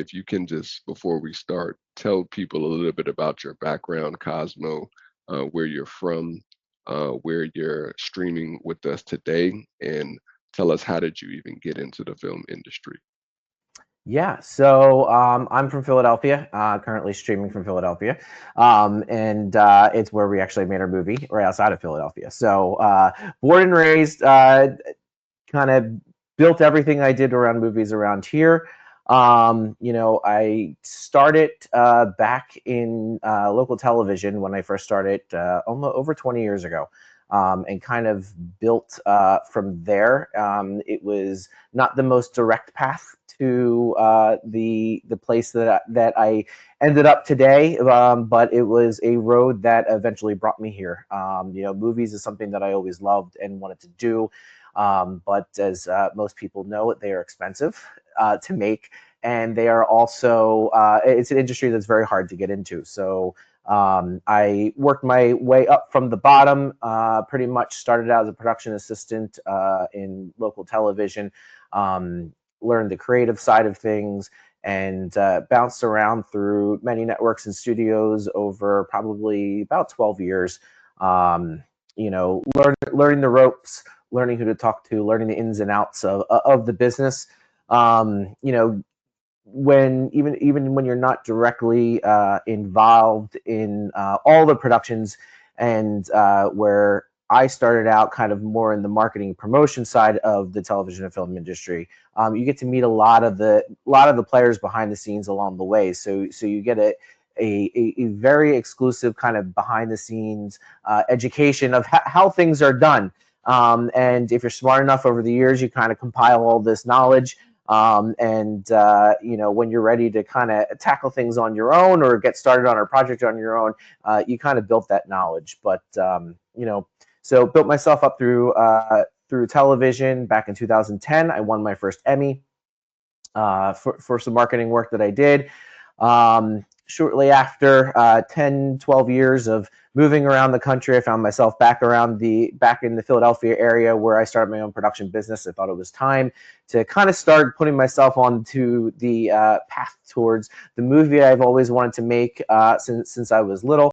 if you can just, before we start, tell people a little bit about your background, Cosmo, where you're from, where you're streaming with us today, and tell us, how did you even get into the film industry? Yeah, so I'm from Philadelphia, currently streaming from Philadelphia, and it's where we actually made our movie, right outside of Philadelphia. So born and raised, kind of built everything I did around movies around here. I started back in local television when I first started almost over 20 years ago, and kind of built from there. It was not the most direct path to the place that I ended up today, but it was a road that eventually brought me here. Movies is something that I always loved and wanted to do. But as most people know, they are expensive to make, and they are also it's an industry that's very hard to get into. So I worked my way up from the bottom. Pretty much started out as a production assistant in local television. Learned the creative side of things, and bounced around through many networks and studios over probably about 12 years. Learning the ropes, learning who to talk to, learning the ins and outs of the business. Um, you know, when even when you're not directly involved in all the productions, and where I started out kind of more in the marketing promotion side of the television and film industry, you get to meet a lot of the players behind the scenes along the way. So you get a very exclusive kind of behind the scenes education of how things are done. And if you're smart enough over the years, you kind of compile all this knowledge. And when you're ready to kind of tackle things on your own or get started on a project on your own, you kind of built that knowledge. So built myself up through television. Back in 2010, I won my first Emmy for some marketing work that I did. Shortly after 10, 12 years of moving around the country, I found myself back in the Philadelphia area, where I started my own production business. I thought it was time to kind of start putting myself onto the path towards the movie I've always wanted to make since I was little.